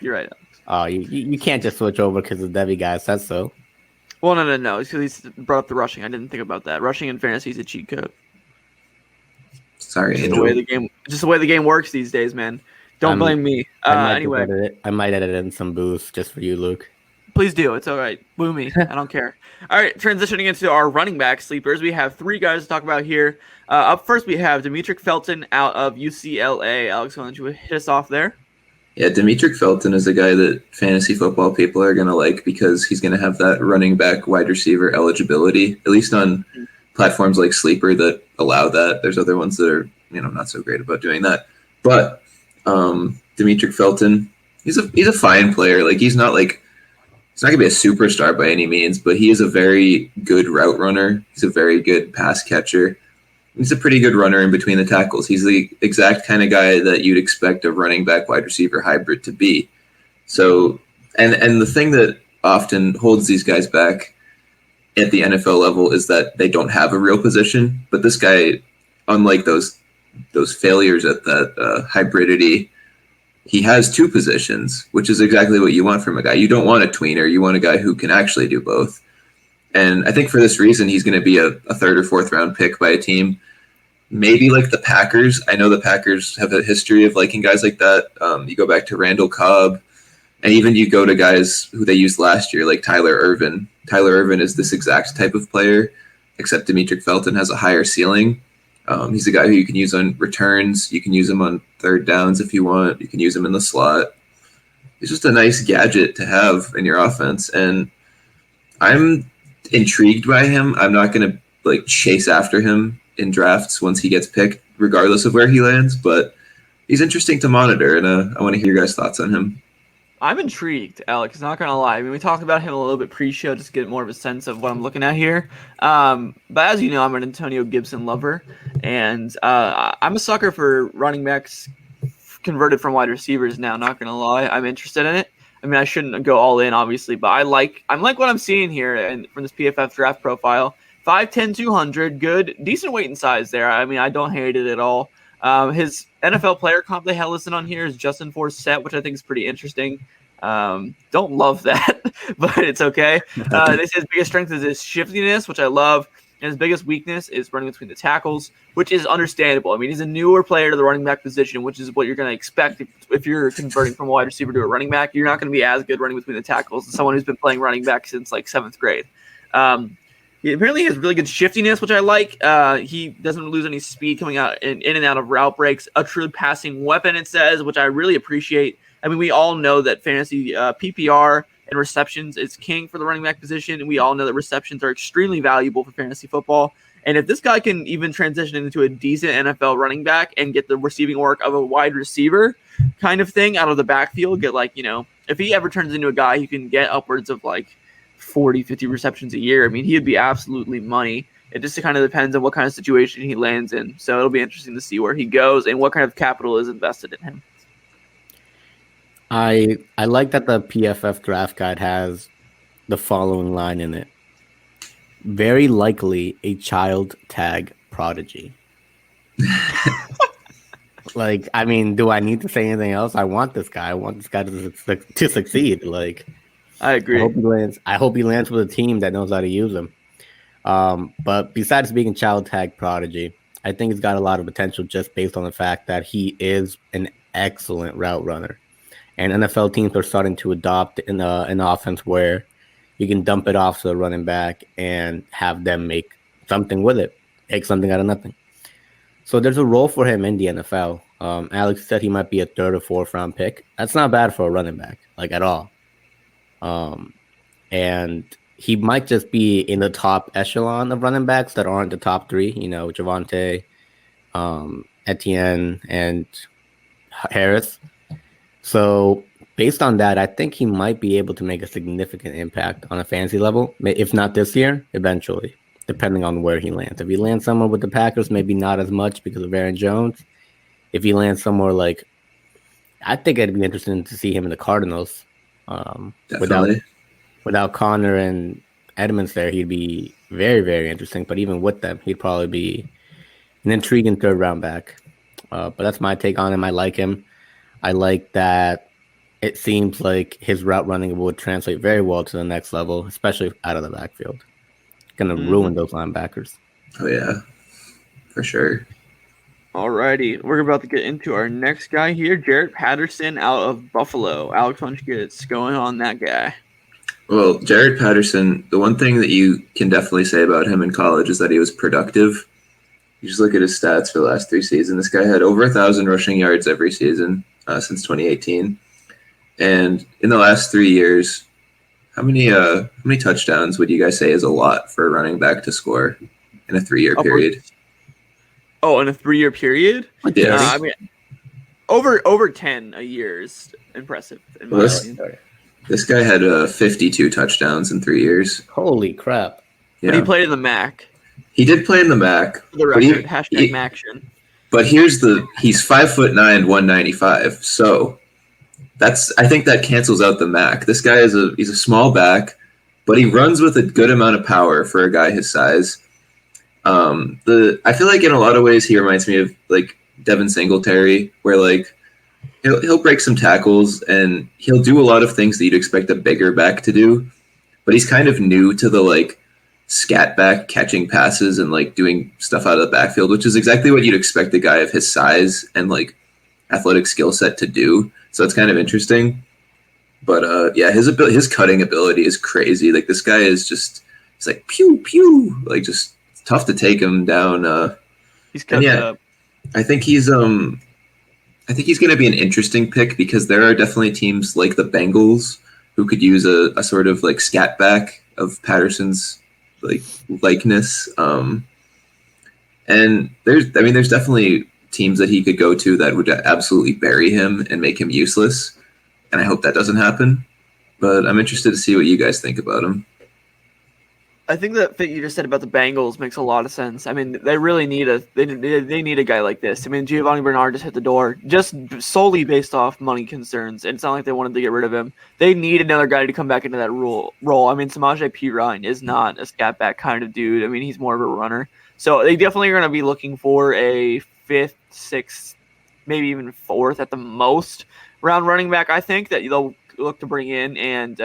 You're right, Alex. Oh, you can't just switch over because the Debbie guy says so. Well, no. It's because he brought up the rushing. I didn't think about that. Rushing in fantasy is a cheat code. Sorry, just the way the game works these days, man. Don't blame me. Anyway, I might edit in some boost just for you, Luke. Please do. It's all right. Boo me. I don't care. All right, transitioning into our running back sleepers, we have 3 guys to talk about here. Up first, we have Demetric Felton out of UCLA. Alex, why don't you hit us off there? Yeah, Demetric Felton is a guy that fantasy football people are going to like because he's going to have that running back wide receiver eligibility, at least on platforms like Sleeper that allow that. There's other ones that are, not so great about doing that. But Demetric Felton, he's a fine player. Like, he's not going to be a superstar by any means, but he is a very good route runner. He's a very good pass catcher. He's a pretty good runner in between the tackles. He's the exact kind of guy that you'd expect a running back wide receiver hybrid to be. So, and the thing that often holds these guys back at the NFL level is that they don't have a real position. But this guy, unlike those failures at that hybridity, he has two positions, which is exactly what you want from a guy. You don't want a tweener. You want a guy who can actually do both. And I think for this reason, he's going to be a third or fourth round pick by a team. Maybe like the Packers. I know the Packers have a history of liking guys like that. You go back to Randall Cobb, and even you go to guys who they used last year, like Tyler Ervin. Tyler Ervin is this exact type of player, except Demetric Felton has a higher ceiling. He's a guy who you can use on returns. You can use him on third downs if you want. You can use him in the slot. He's just a nice gadget to have in your offense, and I'm intrigued by him. I'm not going to like chase after him in drafts once he gets picked, regardless of where he lands, but he's interesting to monitor, and I want to hear your guys' thoughts on him. I'm intrigued, Alex. Not gonna lie. I mean, we talked about him a little bit pre-show just to get more of a sense of what I'm looking at here. But as you know, I'm an Antonio Gibson lover, and I'm a sucker for running backs converted from wide receivers now. Not gonna lie, I'm interested in it. I mean, I shouldn't go all in, obviously, but I'm like what I'm seeing here and from this PFF draft profile. 5'10", 200, good, decent weight and size there. I mean, I don't hate it at all. His NFL player comp they have listed on here is Justin Forsett, which I think is pretty interesting. Don't love that, but it's okay. They say his biggest strength is his shiftiness, which I love, and his biggest weakness is running between the tackles, which is understandable. I mean, he's a newer player to the running back position, which is what you're going to expect if you're converting from a wide receiver to a running back. You're not going to be as good running between the tackles as someone who's been playing running back since like 7th grade. He apparently has really good shiftiness, which I like. He doesn't lose any speed coming out in and out of route breaks. A true passing weapon, it says, which I really appreciate. I mean, we all know that fantasy PPR and receptions is king for the running back position, and we all know that receptions are extremely valuable for fantasy football. And if this guy can even transition into a decent NFL running back and get the receiving work of a wide receiver kind of thing out of the backfield, get like, if he ever turns into a guy who can get upwards of like 40, 50 receptions a year, I mean, he'd be absolutely money. It just kind of depends on what kind of situation he lands in. So it'll be interesting to see where he goes and what kind of capital is invested in him. I like that the PFF draft guide has the following line in it. Very likely a child tag prodigy. Like, I mean, do I need to say anything else? I want this guy. I want this guy to succeed. Like, I agree. I hope he lands with a team that knows how to use him. But besides being a child tag prodigy, I think he's got a lot of potential just based on the fact that he is an excellent route runner. And NFL teams are starting to adopt an offense where you can dump it off to the running back and have them make something with it, make something out of nothing. So there's a role for him in the NFL. Alex said he might be a 3rd or 4th round pick. That's not bad for a running back, like at all. And he might just be in the top echelon of running backs that aren't the top 3, Javonte, Etienne, and Harris. So based on that, I think he might be able to make a significant impact on a fantasy level, if not this year, eventually, depending on where he lands. If he lands somewhere with the Packers, maybe not as much because of Aaron Jones. If he lands somewhere like, I think it'd be interesting to see him in the Cardinals. Without Connor and Edmonds there, he'd be very, very interesting. But even with them, he'd probably be an intriguing 3rd round back. But that's my take on him. I like him. I like that it seems like his route running would translate very well to the next level, especially out of the backfield. Going to ruin those linebackers. Oh, yeah, for sure. Alrighty, we're about to get into our next guy here, Jarrett Patterson out of Buffalo. Alex, why don't you get what's going on that guy? Well, Jarrett Patterson, the one thing that you can definitely say about him in college is that he was productive. You just look at his stats for the last 3 seasons. This guy had over 1,000 rushing yards every season since 2018. And in the last 3 years, how many touchdowns would you guys say is a lot for a running back to score in a 3-year period? Oh, in a 3-year period? Yes. I mean, over 10 a year is impressive. In my opinion. This guy had 52 touchdowns in 3 years. Holy crap. Yeah. But he played in the MAC. He did play in the MAC. For the record, hashtag MACtion. But he's 5'9", 195. So I think that cancels out the MAC. This guy he's a small back. but he runs with a good amount of power for a guy his size. I feel like in a lot of ways he reminds me of like Devin Singletary, where like he'll break some tackles and he'll do a lot of things that you'd expect a bigger back to do, but he's kind of new to the like scat back catching passes and like doing stuff out of the backfield, which is exactly what you'd expect a guy of his size and like athletic skill set to do. So it's kind of interesting. But yeah, his cutting ability is crazy. Like this guy is just, he's like pew pew, like just tough to take him down. He's cut up. I think he's going to be an interesting pick because there are definitely teams like the Bengals who could use a sort of like scat back of Patterson's like likeness. And there's definitely teams that he could go to that would absolutely bury him and make him useless. And I hope that doesn't happen. But I'm interested to see what you guys think about him. I think that thing you just said about the Bengals makes a lot of sense. I mean, they really need they need a guy like this. I mean, Giovanni Bernard just hit the door just solely based off money concerns. And it's not like they wanted to get rid of him. They need another guy to come back into that role. I mean, Samaje Perine is not a scat back kind of dude. I mean, he's more of a runner. So they definitely are going to be looking for a 5th, 6th, maybe even 4th at the most round running back. I think that they'll look to bring in and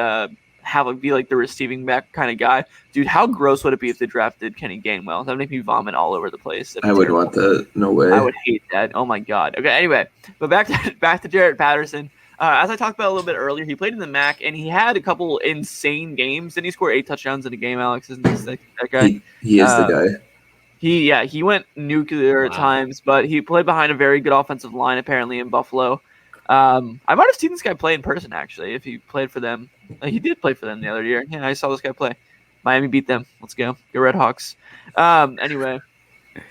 have it be like the receiving back kind of guy. Dude, how gross would it be if they drafted Kenny Gainwell? That would make me vomit all over the place. I would want that. No way. I would hate that. Oh my god. Okay, anyway, but back to Jaret Patterson. As I talked about a little bit earlier, he played in the MAC and he had a couple insane games. Didn't he score 8 touchdowns in a game, Alex? Isn't this that guy? He is the guy. He went nuclear at times, but he played behind a very good offensive line apparently in Buffalo. I might have seen this guy play in person, actually, if he played for them. He did play for them the other year. Yeah, I saw this guy play. Miami beat them. Let's go. Go Red Hawks. Anyway,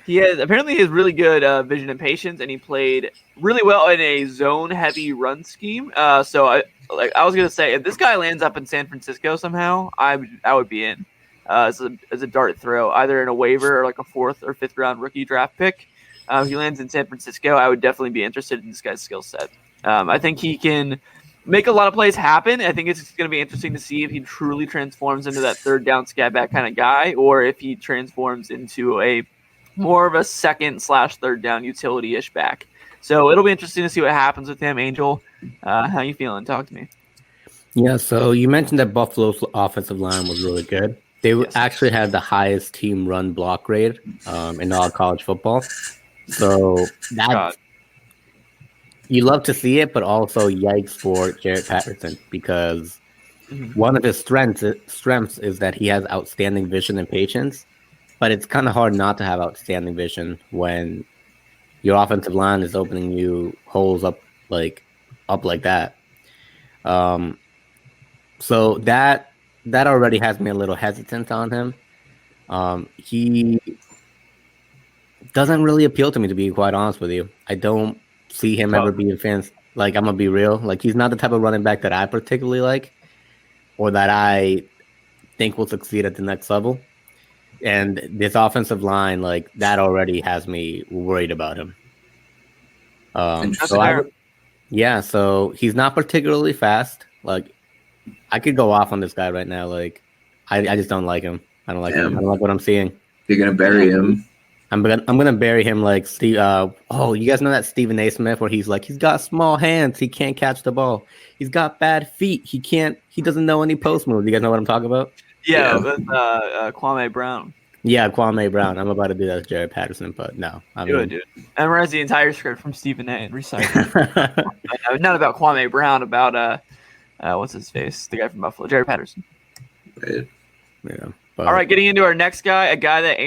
he has really good vision and patience, and he played really well in a zone-heavy run scheme. So I was going to say, if this guy lands up in San Francisco somehow, I would be in as a dart throw, either in a waiver or like a 4th or 5th round rookie draft pick. If he lands in San Francisco, I would definitely be interested in this guy's skill set. I think he can make a lot of plays happen. I think it's going to be interesting to see if he truly transforms into that 3rd down scat back kind of guy, or if he transforms into a more of a 2nd/3rd down utility-ish back. So it'll be interesting to see what happens with him. Angel, how you feeling? Talk to me. Yeah, so you mentioned that Buffalo's offensive line was really good. They actually had the highest team run block rate in all college football. So that's you love to see it, but also yikes for Jaret Patterson because one of his strengths is that he has outstanding vision and patience, but it's kind of hard not to have outstanding vision when your offensive line is opening you holes up like that. So that already has me a little hesitant on him. He doesn't really appeal to me, to be quite honest with you. I don't see him ever being fans. Like, I'm gonna be real. Like, he's not the type of running back that I particularly like, or that I think will succeed at the next level. And this offensive line, like, that already has me worried about him. So he's not particularly fast. Like, I could go off on this guy right now. Like, I just don't like him. I don't like him. I don't like what I'm seeing. You're gonna bury him. I'm gonna bury him like Steve. You guys know that Stephen A. Smith where he's like, he's got small hands, he can't catch the ball. He's got bad feet, he doesn't know any post moves. You guys know what I'm talking about? Yeah. With Kwame Brown. Yeah, Kwame Brown. I'm about to do that with Jaret Patterson, but no. Dude. Memorize the entire script from Stephen A. and recite it. Not about Kwame Brown, about what's his face? The guy from Buffalo, Jaret Patterson. Right. Yeah. All right, getting into our next guy, a guy that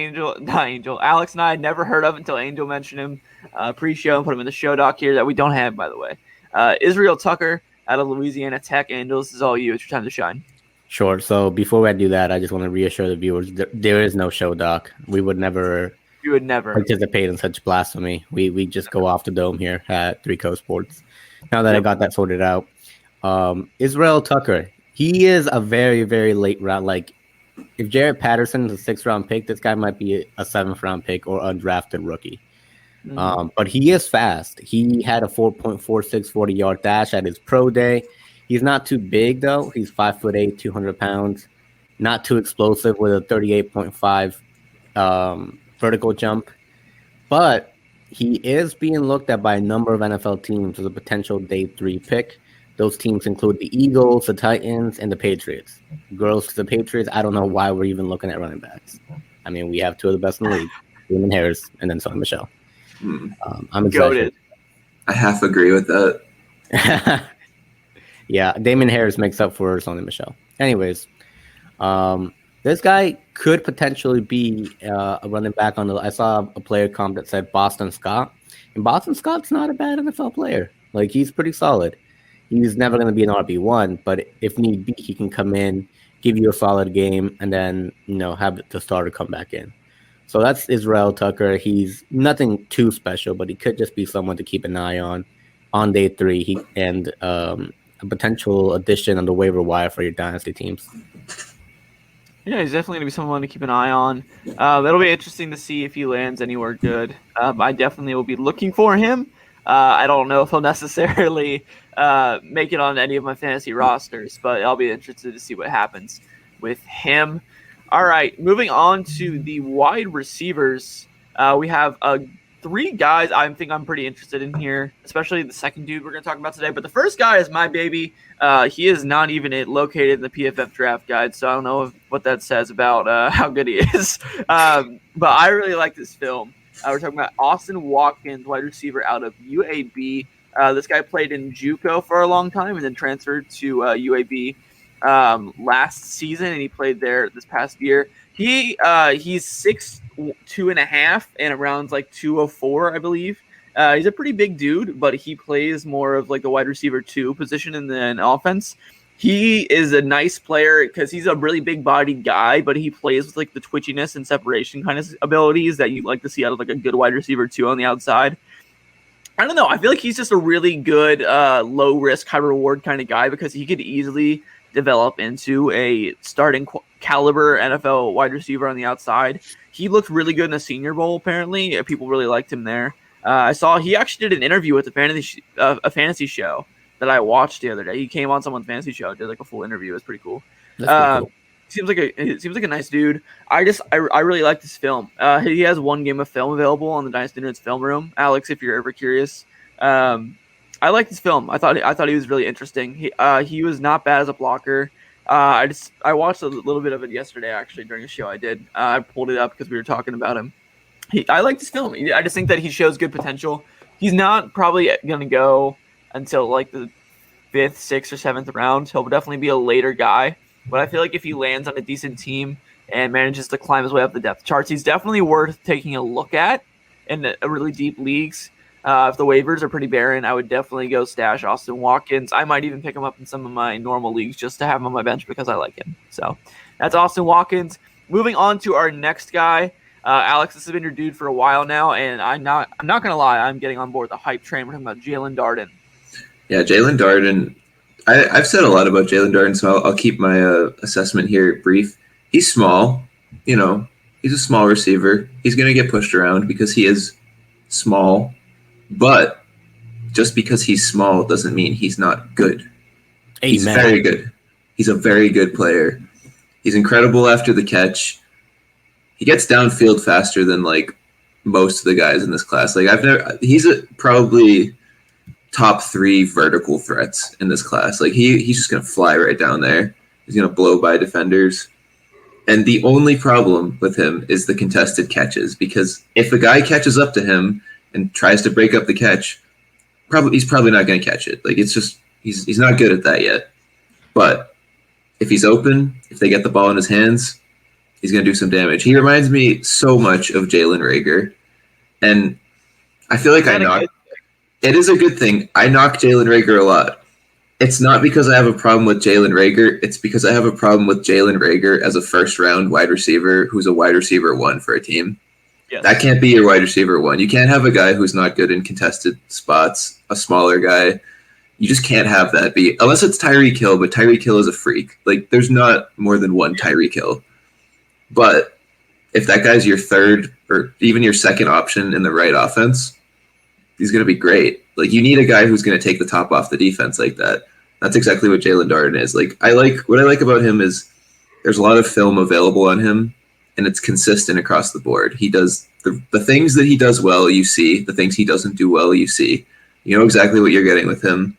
Alex and I had never heard of until Angel mentioned him pre-show and put him in the show doc here that we don't have, by the way. Israel Tucker out of Louisiana Tech. Angel, this is all you. It's your time to shine. Sure. So before I do that, I just want to reassure the viewers there is no show doc. We would never participate in such blasphemy. We just go off the dome here at 3CoSports. Now that I got that sorted out. Israel Tucker, he is a very, very late round. Like, if Jaret Patterson is a 6th round pick, this guy might be a 7th round pick or undrafted rookie. But he is fast. He had a 4.46 40-yard dash at his pro day. He's not too big, though. He's 5'8", 200 pounds, not too explosive with a 38.5 vertical jump, but he is being looked at by a number of NFL teams as a potential day 3 pick. Those teams include the Eagles, the Titans, and the Patriots. Girls to the Patriots, I don't know why we're even looking at running backs. I mean, we have two of the best in the league, Damon Harris and then Sony Michel. I'm excited. I half agree with that. Yeah, Damon Harris makes up for Sony Michel. Anyways, this guy could potentially be a running back on the. I saw a player comp that said Boston Scott, and Boston Scott's not a bad NFL player. Like, he's pretty solid. He's never going to be an RB1, but if need be, he can come in, give you a solid game, and then have the starter come back in. So that's Israel Tucker. He's nothing too special, but he could just be someone to keep an eye on day 3. And a potential addition on the waiver wire for your dynasty teams. Yeah, he's definitely going to be someone to keep an eye on. It'll be interesting to see if he lands anywhere good. I definitely will be looking for him. I don't know if he'll necessarily make it on any of my fantasy rosters, but I'll be interested to see what happens with him. All right, moving on to the wide receivers. We have 3 guys I think I'm pretty interested in here, especially the second dude we're going to talk about today. But the first guy is my baby. He is not even located in the PFF draft guide, so I don't know what that says about how good he is. But I really like this film. We're talking about Austin Watkins, wide receiver out of UAB. This guy played in JUCO for a long time and then transferred to UAB last season, and he played there this past year. He's 6'2.5" and around like 204, I believe. He's a pretty big dude, but he plays more of like the wide receiver 2 position in the offense. He is a nice player because he's a really big bodied guy, but he plays with like the twitchiness and separation kind of abilities that you like to see out of like a good wide receiver 2 on the outside. I don't know. I feel like he's just a really good low risk, high reward kind of guy because he could easily develop into a starting caliber NFL wide receiver on the outside. He looked really good in the Senior Bowl, apparently. People really liked him there. I saw he actually did an interview with a fantasy show that I watched the other day. He came on someone's fantasy show, did like a full interview. It was pretty cool. That's pretty cool. Seems like a nice dude. I really like this film. He has 1 game of film available on the Dynasty Nerds film room. Alex, if you're ever curious, I like this film. I thought he was really interesting. He was not bad as a blocker. I watched a little bit of it yesterday actually during a show I did. I pulled it up because we were talking about him. I like this film. I just think that he shows good potential. He's not probably going to go until like the 5th, 6th, or 7th round. He'll definitely be a later guy. But I feel like if he lands on a decent team and manages to climb his way up the depth charts, he's definitely worth taking a look at in a really deep leagues. If the waivers are pretty barren, I would definitely go stash Austin Watkins. I might even pick him up in some of my normal leagues just to have him on my bench because I like him. So that's Austin Watkins. Moving on to our next guy. Alex, this has been your dude for a while now, and I'm not going to lie. I'm getting on board the hype train. We're talking about Jalen Darden. Yeah, Jalen Darden. I've said a lot about Jalen Darden, so I'll keep my assessment here brief. He's small. He's a small receiver. He's going to get pushed around because he is small. But just because he's small doesn't mean he's not good. Amen. He's very good. He's a very good player. He's incredible after the catch. He gets downfield faster than like most of the guys in this class. Like he's probably top 3 vertical threats in this class. Like he's just gonna fly right down there. He's gonna blow by defenders. And the only problem with him is the contested catches, because if a guy catches up to him and tries to break up the catch, he's probably not going to catch it. Like, it's just he's not good at that yet. But if he's open, if they get the ball in his hands, he's going to do some damage. He reminds me so much of Jalen Reagor, and I feel like it is a good thing. I knock Jalen Reagor a lot. It's not because I have a problem with Jalen Reagor. It's because I have a problem with Jalen Reagor as a first-round wide receiver who's a wide receiver 1 for a team. Yes. That can't be your wide receiver 1. You can't have a guy who's not good in contested spots, a smaller guy. You just can't have that be, unless it's Tyreek Hill, but Tyreek Hill is a freak. Like, there's not more than one Tyreek Hill. But if that guy's your 3rd or even your 2nd option in the right offense, he's going to be great. Like, you need a guy who's going to take the top off the defense like that. That's exactly what Jalen Darden is. Like, what I like about him is there's a lot of film available on him, and it's consistent across the board. He does the things that he does well, you see. The things he doesn't do well, you see. You know exactly what you're getting with him.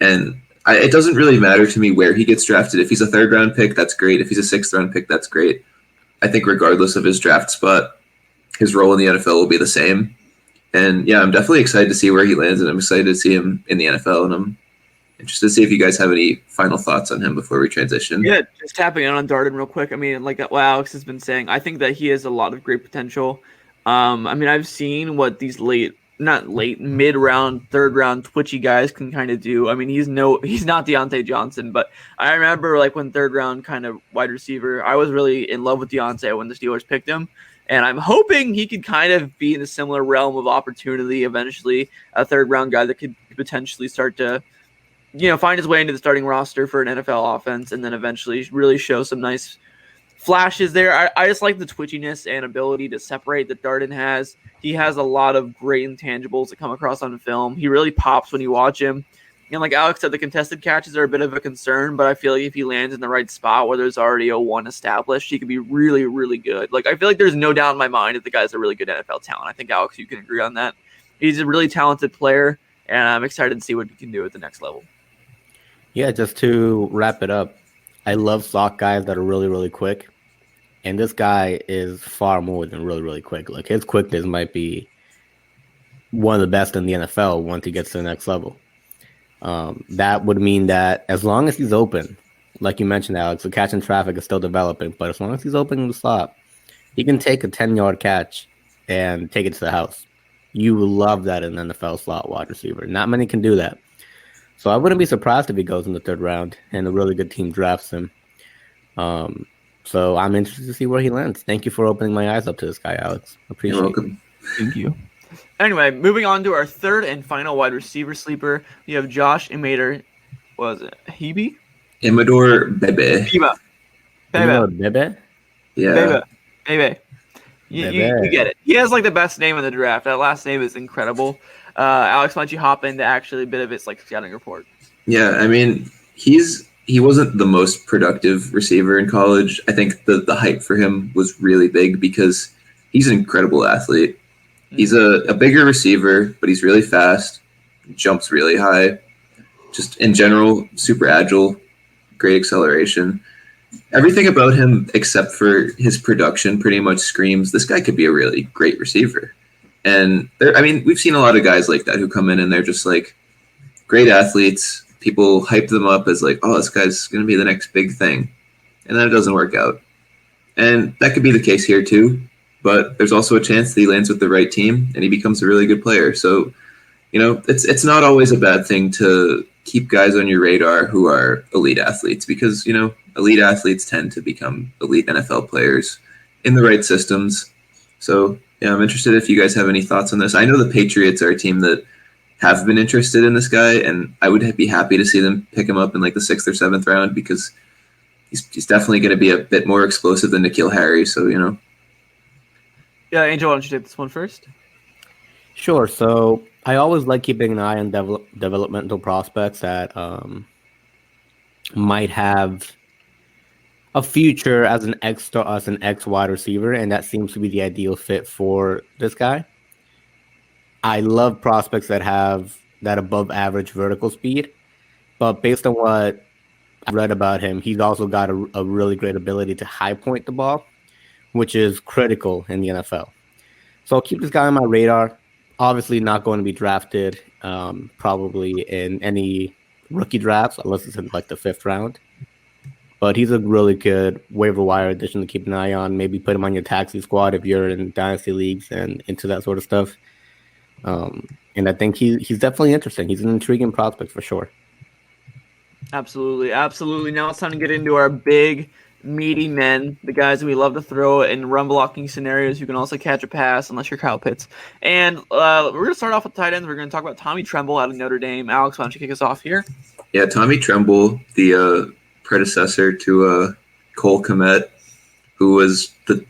And it doesn't really matter to me where he gets drafted. If he's a 3rd-round pick, that's great. If he's a 6th-round pick, that's great. I think regardless of his draft spot, his role in the NFL will be the same. And yeah, I'm definitely excited to see where he lands, and I'm excited to see him in the NFL, and I'm interested to see if you guys have any final thoughts on him before we transition. Yeah, just tapping in on Darden real quick. I mean, like what Alex has been saying, I think that he has a lot of great potential. I mean, I've seen what these mid-round, 3rd-round twitchy guys can kind of do. I mean, he's not Deontay Johnson, but I remember like when 3rd-round kind of wide receiver, I was really in love with Deontay when the Steelers picked him. And I'm hoping he could kind of be in a similar realm of opportunity eventually, a 3rd-round guy that could potentially start to, find his way into the starting roster for an NFL offense and then eventually really show some nice flashes there. I just like the twitchiness and ability to separate that Darden has. He has a lot of great intangibles that come across on film. He really pops when you watch him. And like Alex said, the contested catches are a bit of a concern, but I feel like if he lands in the right spot where there's already a one established, he could be really, really good. Like I feel like there's no doubt in my mind that the guy's a really good NFL talent. I think, Alex, you can agree on that. He's a really talented player, and I'm excited to see what he can do at the next level. Yeah, just to wrap it up, I love slot guys that are really, really quick. And this guy is far more than really, really quick. Like his quickness might be one of the best in the NFL once he gets to the next level. That would mean that as long as he's open, like you mentioned, Alex, the catch and traffic is still developing, but as long as he's open in the slot, he can take a 10-yard catch and take it to the house. You will love that in an NFL slot wide receiver. Not many can do that. So I wouldn't be surprised if he goes in the 3rd round and a really good team drafts him. So I'm interested to see where he lands. Thank you for opening my eyes up to this guy, Alex. Appreciate You're welcome. Thank you. Anyway, moving on to our 3rd and final wide receiver sleeper, we have Josh Imader. What was it? Hebe? Imador Bebe. Bebe? Yeah. Bebe. You get it. He has like the best name in the draft. That last name is incredible. Alex, why don't you hop into actually a bit of its like scouting report? Yeah, I mean, he wasn't the most productive receiver in college. I think the hype for him was really big because he's an incredible athlete. He's a bigger receiver, but he's really fast, jumps really high. Just in general, super agile, great acceleration. Everything about him except for his production pretty much screams this guy could be a really great receiver. And we've seen a lot of guys like that who come in and they're just like great athletes. People hype them up as like, oh, this guy's going to be the next big thing. And then it doesn't work out. And that could be the case here too. But there's also a chance that he lands with the right team and he becomes a really good player. So, it's not always a bad thing to keep guys on your radar who are elite athletes because, elite athletes tend to become elite NFL players in the right systems. So, yeah, I'm interested if you guys have any thoughts on this. I know the Patriots are a team that have been interested in this guy, and I would be happy to see them pick him up in like the 6th or 7th round because he's definitely going to be a bit more explosive than N'Keal Harry. So, Yeah, Angel, why don't you take this one first? Sure. So I always like keeping an eye on developmental prospects that might have a future as an X wide receiver, and that seems to be the ideal fit for this guy. I love prospects that have that above average vertical speed, but based on what I read about him, he's also got a really great ability to high point the ball, which is critical in the NFL. So I'll keep this guy on my radar. Obviously not going to be drafted probably in any rookie drafts unless it's in like the 5th round. But he's a really good waiver wire addition to keep an eye on. Maybe put him on your taxi squad if you're in dynasty leagues and into that sort of stuff. And I think he's definitely interesting. He's an intriguing prospect for sure. Absolutely. Now it's time to get into our big, meaty men, the guys that we love to throw in run blocking scenarios. You can also catch a pass unless you're Kyle Pitts. And we're going to start off with tight ends. We're going to talk about Tommy Tremble out of Notre Dame. Alex, why don't you kick us off here? Yeah, Tommy Tremble, the predecessor to Cole Kmet, who was the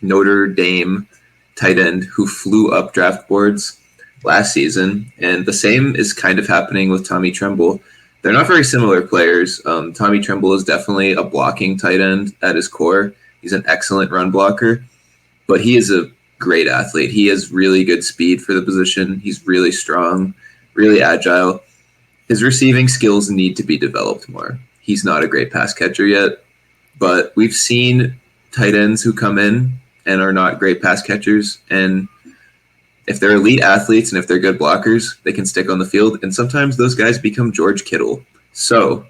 Notre Dame tight end who flew up draft boards last season. And the same is kind of happening with Tommy Tremble. they're not very similar players. Tommy Tremble is definitely a blocking tight end at his core. He's an excellent run blocker, but he is a great athlete. He has really good speed for the position. He's really strong, really agile. His receiving skills need to be developed more. He's not a great pass catcher yet, but we've seen tight ends who come in and are not great pass catchers, and if they're elite athletes and if they're good blockers, they can stick on the field, and sometimes those guys become George Kittle. So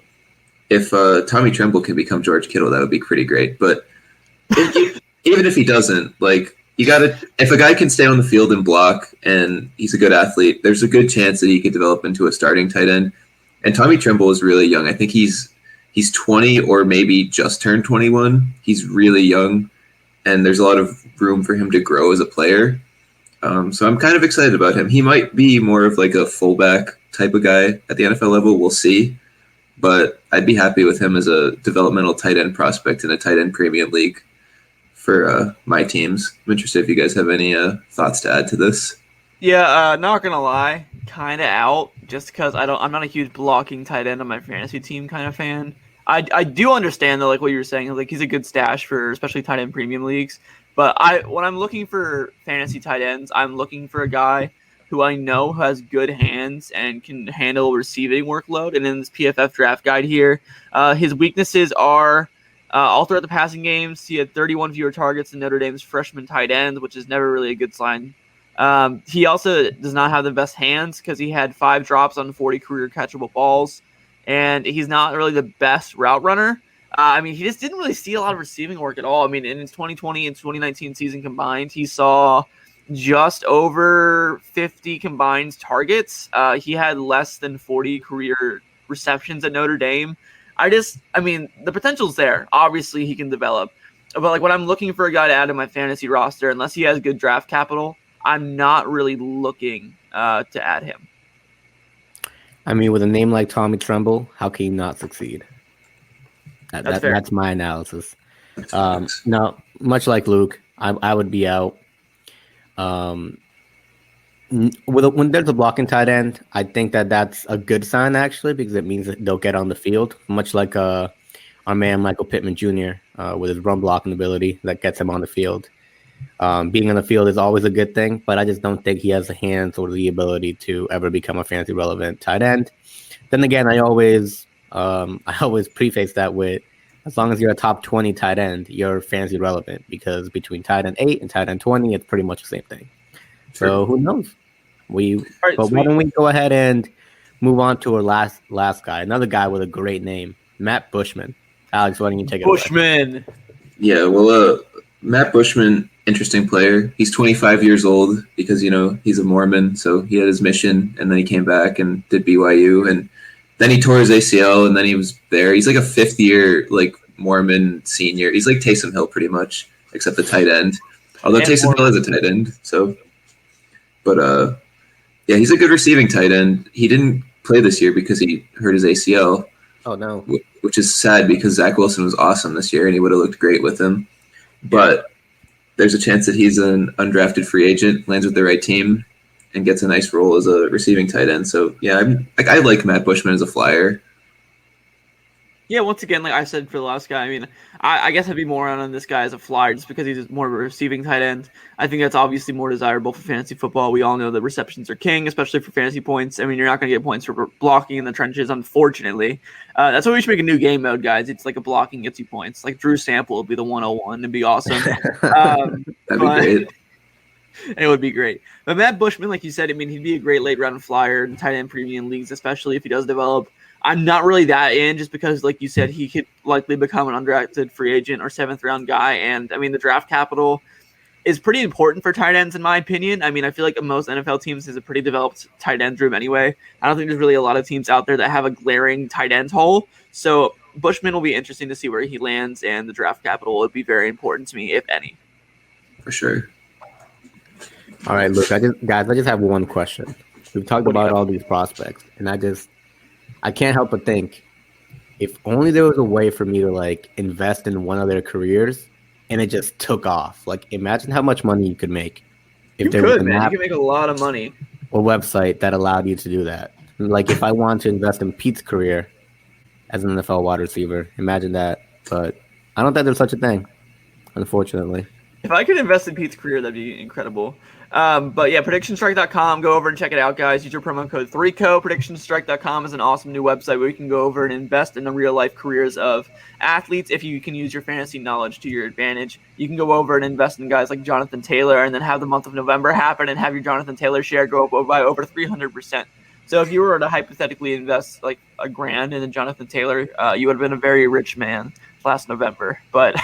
if Tommy Tremble can become George Kittle, that would be pretty great. But even if he doesn't, like, you gotta, if a guy can stay on the field and block and he's a good athlete, there's a good chance that he could develop into a starting tight end. And Tommy Tremble is really young. I think he's 20 or maybe just turned 21. He's really young, and there's a lot of room for him to grow as a player. So I'm kind of excited about him. He might be more of like a fullback type of guy at the NFL level. We'll see. But I'd be happy with him as a developmental tight end prospect in a tight end premium league for my teams. I'm interested if you guys have any thoughts to add to this. Yeah, not gonna lie, kind of out just because I'm not a huge blocking tight end on my fantasy team kind of fan. I do understand though, like what you were saying, like he's a good stash for especially tight end premium leagues. But when I'm looking for fantasy tight ends, I'm looking for a guy who I know has good hands and can handle receiving workload. And in this PFF draft guide here, his weaknesses are all throughout the passing games. He had 31 fewer targets than Notre Dame's freshman tight end, which is never really a good sign. He also does not have the best hands because he had 5 drops on 40 career catchable balls, and he's not really the best route runner. I mean, he just didn't really see a lot of receiving work at all. I mean, in his 2020 and 2019 season combined, he saw just over 50 combined targets. He had less than 40 career receptions at Notre Dame. I mean, the potential's there. Obviously, he can develop. But like when I'm looking for a guy to add to my fantasy roster, unless he has good draft capital, I'm not really looking to add him. I mean, with a name like Tommy Tremble, how can you not succeed? That's my analysis. Now, much like Luke, I would be out. When there's a blocking tight end, I think that's a good sign, actually, because it means that they'll get on the field, much like our man Michael Pittman Jr. With his run blocking ability that gets him on the field. Being on the field is always a good thing, but I just don't think he has the hands or the ability to ever become a fantasy relevant tight end. Then again, I always preface that with, as long as you're a top 20 tight end, you're fantasy relevant, because between tight end 8 and tight end 20, it's pretty much the same thing. Sure. So who knows? Why don't we go ahead and move on to our last guy, another guy with a great name, Matt Bushman. Alex, why don't you take it Bushman. Away? Yeah, well, Matt Bushman, interesting player. He's 25 years old because, he's a Mormon, so he had his mission, and then he came back and did BYU, and then he tore his ACL, and then he was there. He's like a fifth-year, like, Mormon senior. He's like Taysom Hill pretty much, except the tight end. Although Taysom Hill is a tight end, so. But, yeah, he's a good receiving tight end. He didn't play this year because he hurt his ACL. Oh, no. Which is sad because Zach Wilson was awesome this year, and he would have looked great with him. But there's a chance that he's an undrafted free agent, lands with the right team, and gets a nice role as a receiving tight end. So, yeah, I like Matt Bushman as a flyer. Yeah, once again, like I said for the last guy, I mean, I guess I'd be more on this guy as a flyer just because he's more of a receiving tight end. I think that's obviously more desirable for fantasy football. We all know that receptions are king, especially for fantasy points. I mean, you're not going to get points for blocking in the trenches, unfortunately. That's why we should make a new game mode, guys. It's like a blocking gets you points. Like Drew Sample would be the 101. It'd be awesome. That'd be great. It would be great. But Matt Bushman, like you said, I mean, he'd be a great late-round flyer in tight end premium leagues, especially if he does develop. I'm not really that in just because, like you said, he could likely become an undrafted free agent or 7th-round guy. And, I mean, the draft capital is pretty important for tight ends, in my opinion. I mean, I feel like most NFL teams has a pretty developed tight end room anyway. I don't think there's really a lot of teams out there that have a glaring tight end hole. So Bushman will be interesting to see where he lands, and the draft capital would be very important to me, if any. For sure. All right, look, I just have one question. We've talked about all these prospects, and I can't help but think, if only there was a way for me to like invest in one of their careers and it just took off. Like, imagine how much money you could make if there was an app you could make a lot of money or website that allowed you to do that. Like if I want to invest in Pete's career as an NFL wide receiver, imagine that. But I don't think there's such a thing, unfortunately. If I could invest in Pete's career, that'd be incredible. But yeah, predictionstrike.com. Go over and check it out, guys. Use your promo code 3CO. Predictionstrike.com is an awesome new website where you can go over and invest in the real life careers of athletes if you can use your fantasy knowledge to your advantage. You can go over and invest in guys like Jonathan Taylor and then have the month of November happen and have your Jonathan Taylor share go up by over 300%. So if you were to hypothetically invest like $1,000 in Jonathan Taylor, you would have been a very rich man last November. But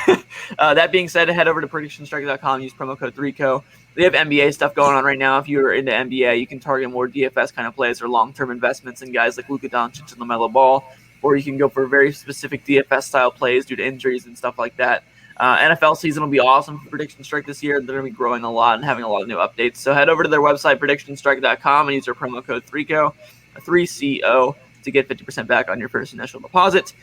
that being said, head over to predictionstrike.com, use promo code 3CO. They have NBA stuff going on right now. If you're into NBA, you can target more DFS kind of plays or long-term investments in guys like Luka Doncic and LaMelo Ball, or you can go for very specific DFS style plays due to injuries and stuff like that. NFL season will be awesome for Prediction Strike this year. They're going to be growing a lot and having a lot of new updates. So head over to their website, predictionstrike.com, and use their promo code 3CO, 3CO, to get 50% back on your first initial deposit.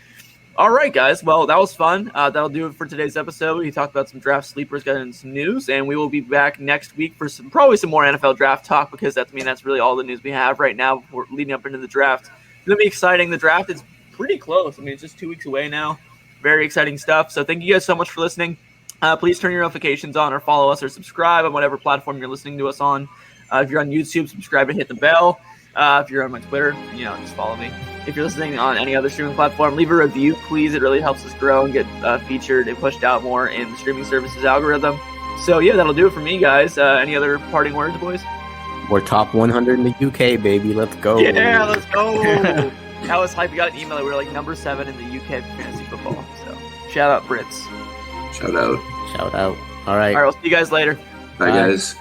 All right, guys. Well, that was fun. That'll do it for today's episode. We talked about some draft sleepers, got into some news, and we will be back next week for probably some more NFL draft talk because that's really all the news we have right now. We're leading up into the draft. It's going to be exciting. The draft is pretty close. I mean, it's just 2 weeks away now. Very exciting stuff. So thank you guys so much for listening. Please turn your notifications on or follow us or subscribe on whatever platform you're listening to us on. If you're on YouTube, subscribe and hit the bell. If you're on my Twitter, just follow me. If you're listening on any other streaming platform, leave a review, please. It really helps us grow and get featured and pushed out more in the streaming services algorithm. So, yeah, that'll do it for me, guys. Any other parting words, boys? We're top 100 in the UK, baby. Let's go. Yeah, let's go. That was hype. We got an email that we were like number 7 in the UK for fantasy football. So, shout out, Brits. Shout out. Shout out. All right. All right, we'll see you guys later. Bye. Guys.